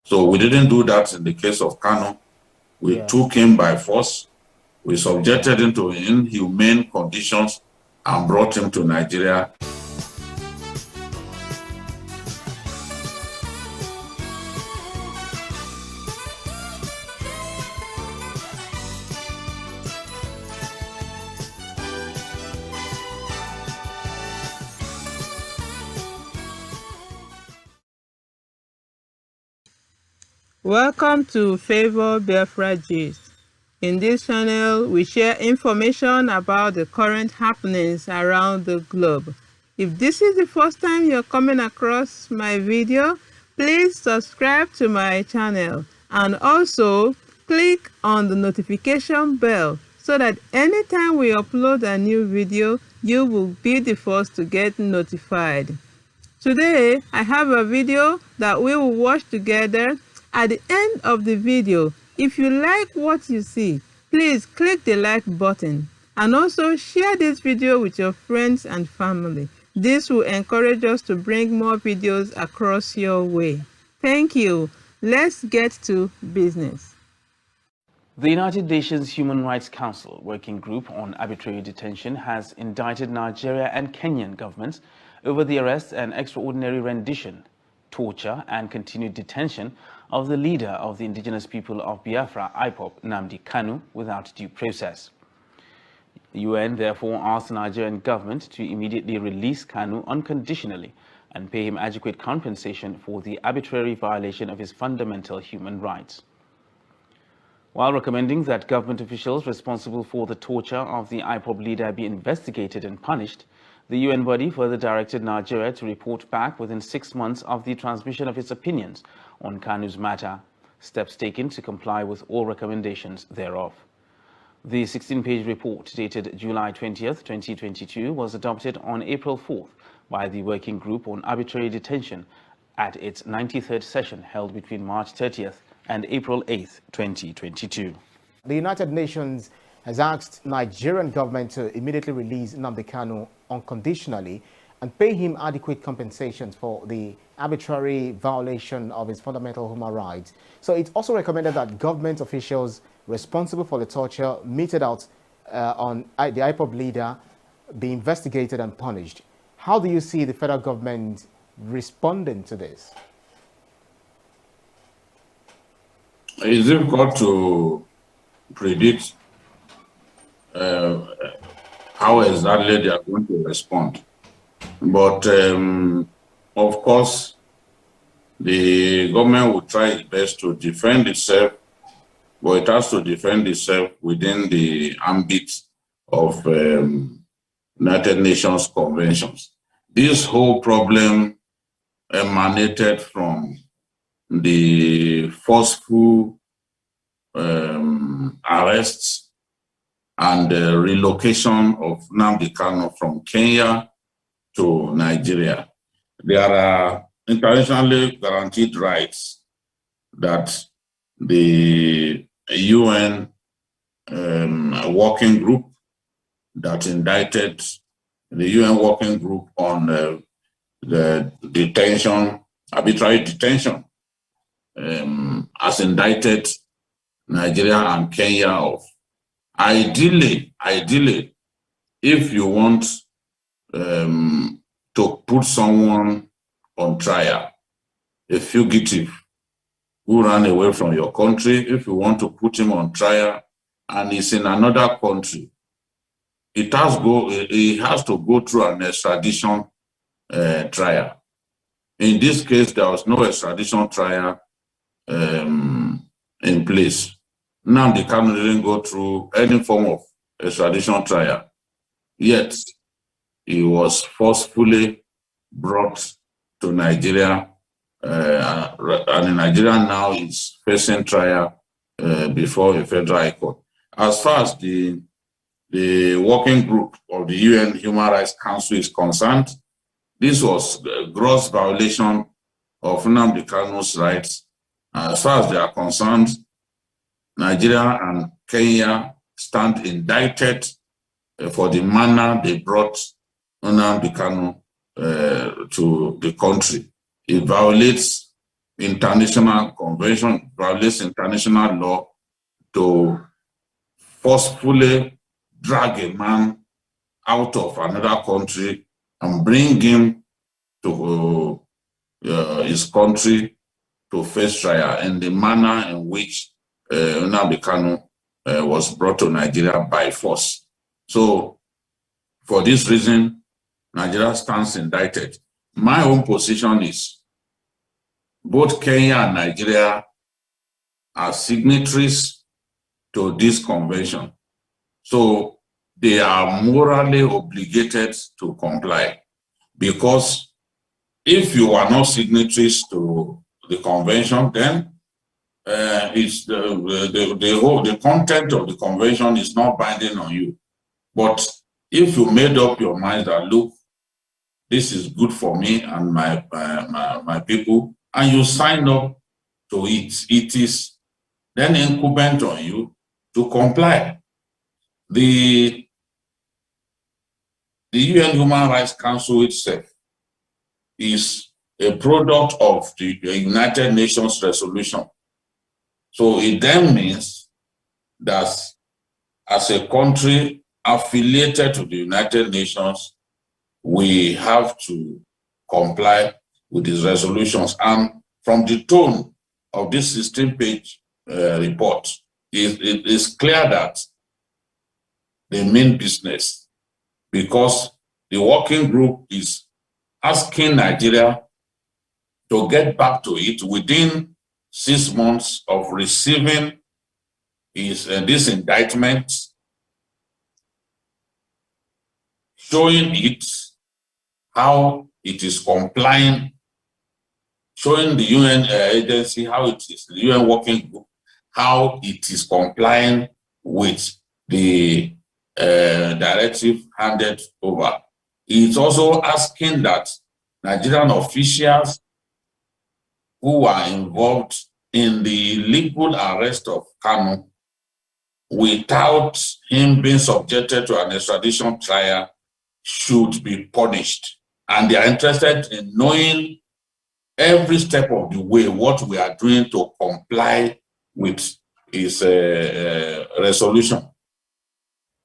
So we didn't do that in the case of Kanu. We took him by force. We subjected him to inhumane conditions and brought him to Nigeria. Welcome to Favor Biafra Gist. In this channel, we share information about the current happenings around the globe. If this is the first time you're coming across my video, please subscribe to my channel and also click on the notification bell so that anytime we upload a new video, you will be the first to get notified. Today, I have a video that we will watch together. At the end of the video, if you like what you see, please click the like button and also share this video with your friends and family. This will encourage us to bring more videos across your way. Thank you. Let's get to business. The United Nations Human Rights Council Working Group on Arbitrary Detention has indicted Nigeria and Kenyan governments over the arrest and extraordinary rendition, torture and continued detention of the leader of the indigenous people of Biafra, IPOB, Nnamdi Kanu, without due process. The UN therefore asked the Nigerian government to immediately release Kanu unconditionally and pay him adequate compensation for the arbitrary violation of his fundamental human rights. While recommending that government officials responsible for the torture of the IPOB leader be investigated and punished, the UN body further directed Nigeria to report back within 6 months of the transmission of its opinions on Kanu's matter, steps taken to comply with all recommendations thereof. The 16-page report dated July 20th, 2022 was adopted on April 4th by the Working Group on Arbitrary Detention at its 93rd session held between March 30th and April 8th, 2022. The United Nations has asked Nigerian government to immediately release Nnamdi Kanu unconditionally and pay him adequate compensation for the arbitrary violation of his fundamental human rights. So it's also recommended that government officials responsible for the torture meted out on the IPOB leader be investigated and punished. How do you see the federal government responding to this? It's difficult to predict how exactly they are going to respond. But of course, the government will try its best to defend itself, but it has to defend itself within the ambit of United Nations conventions. This whole problem emanated from the forceful arrests and the relocation of Nnamdi Kanu from Kenya to Nigeria. There are internationally guaranteed rights that the UN working group that indicted the UN working group on the detention, arbitrary detention, has indicted Nigeria and Kenya of. Ideally, if you want to put someone on trial, a fugitive who ran away from your country, if you want to put him on trial and he's in another country, he has to go through an extradition trial. In this case, there was no extradition trial in place. Nnamdi Kanu didn't go through any form of extradition trial, yet he was forcefully brought to Nigeria, and in Nigeria now is facing trial before a federal high court. As far as the working group of the UN Human Rights Council is concerned, this was a gross violation of Nnamdi Kanu's rights. As far as they are concerned, Nigeria and Kenya stand indicted for the manner they brought Nnamdi Kanu to the country. It violates international convention, violates international law to forcefully drag a man out of another country and bring him to his country to face trial in the manner in which Nnamdi Kanu was brought to Nigeria by force. So, for this reason, Nigeria stands indicted. My own position is both Kenya and Nigeria are signatories to this convention. So, they are morally obligated to comply, because if you are not signatories to the convention, then it's the content of the convention is not binding on you. But if you made up your mind that, look, this is good for me and my people, and you sign up to it, it is then incumbent on you to comply. The UN Human Rights Council itself is a product of the United Nations resolution. So it then means that as a country affiliated to the United Nations, we have to comply with these resolutions. And from the tone of this 16-page report, it is clear that they mean business, because the working group is asking Nigeria to get back to it within 6 months of receiving this indictment, showing it how it is complying, showing the UN agency how it is, the UN working group, how it is complying with the directive handed over. It's also asking that Nigerian officials who are involved in the legal arrest of Kanu without him being subjected to an extradition trial should be punished. And they are interested in knowing every step of the way what we are doing to comply with his resolution.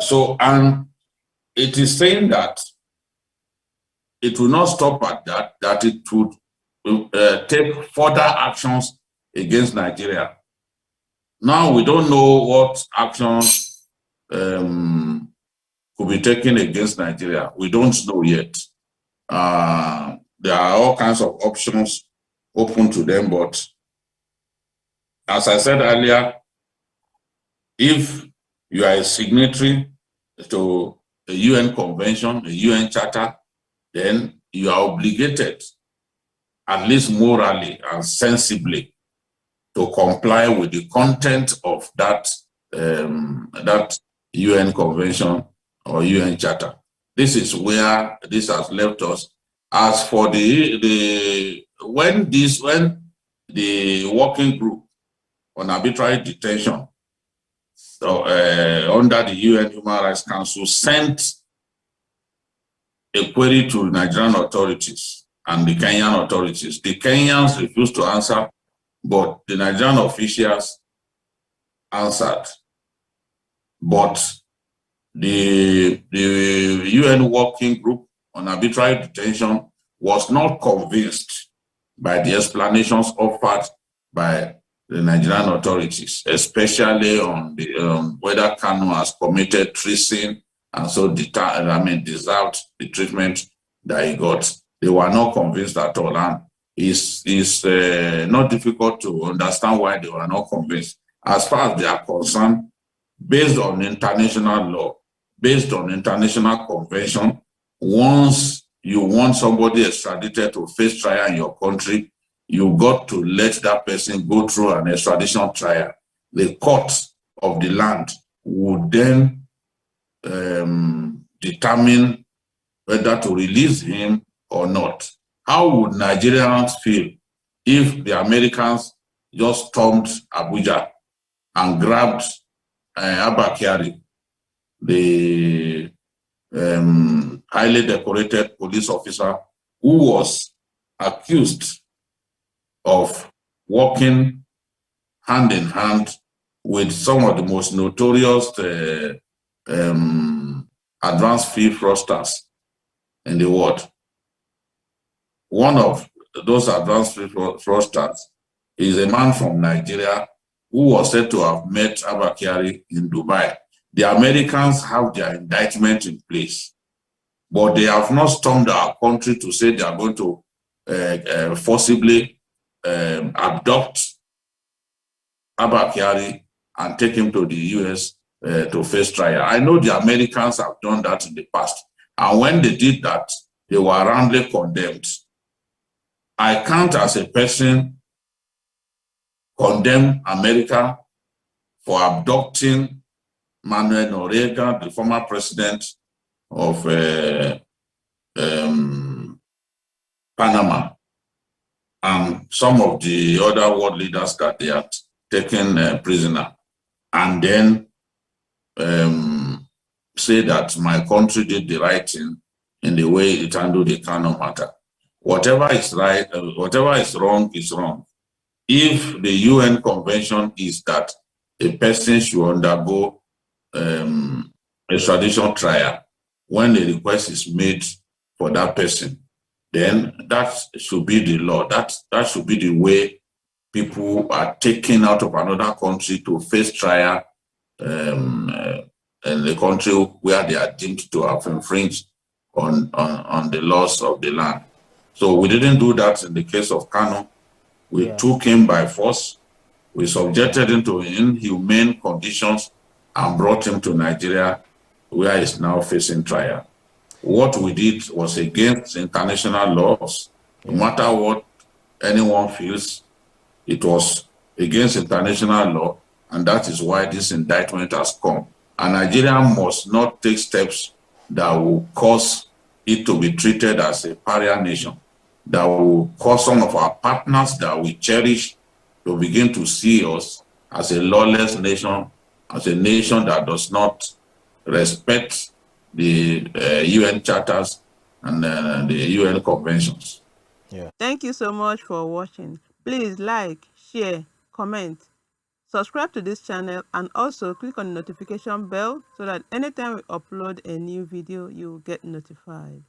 So, and it is saying that it will not stop at that, that it would take further actions against Nigeria. Now, we don't know what actions could be taken against Nigeria. We don't know yet. There are all kinds of options open to them, but as I said earlier, if you are a signatory to a UN convention, a UN charter, then you are obligated, at least morally and sensibly, to comply with the content of that, that UN convention or UN charter. This is where this has left us. As for when the working group on arbitrary detention, so under the UN Human Rights Council, sent a query to Nigerian authorities and the Kenyan authorities, the Kenyans refused to answer, but the Nigerian officials answered. But the UN working group on arbitrary detention was not convinced by the explanations offered by the Nigerian authorities, especially on the whether Kanu has committed treason and so deserved the treatment that he got. They were not convinced at all, and it's not difficult to understand why they were not convinced. As far as they are concerned, based on international law, based on international convention, once you want somebody extradited to face trial in your country, you got to let that person go through an extradition trial. The court of the land would then determine whether to release him or not. How would Nigerians feel if the Americans just stormed Abuja and grabbed Abba Kyari, the highly decorated police officer who was accused of working hand in hand with some of the most notorious advanced fee fraudsters in the world. One of those advanced fee fraudsters is a man from Nigeria who was said to have met Abba Kyari in Dubai. The Americans have their indictment in place, but they have not stormed our country to say they are going to forcibly abduct Abba Kyari and take him to the US to face trial. I know the Americans have done that in the past. And when they did that, they were roundly condemned. I can't, as a person, condemn America for abducting Manuel Noriega, the former president of Panama, and some of the other world leaders that they had taken prisoner, and then say that my country did the right thing in the way it handled the Kano matter. Whatever is right, whatever is wrong is wrong. If the UN convention is that a person should undergo extradition trial when the request is made for that person, then that should be the law. That should be the way people are taken out of another country to face trial in the country where they are deemed to have infringed on the laws of the land. So we didn't do that in the case of Kano. We took him by force. We subjected him to inhumane conditions and brought him to Nigeria, where he's now facing trial. What we did was against international laws. No matter what anyone feels, it was against international law, and that is why this indictment has come. And Nigeria must not take steps that will cause it to be treated as a pariah nation, that will cause some of our partners that we cherish to begin to see us as a lawless nation, as a nation that does not respect the UN charters and the UN conventions. Thank you so much for watching. Please like, share, comment, subscribe to this channel, and also click on the notification bell so that anytime we upload a new video, you will get notified.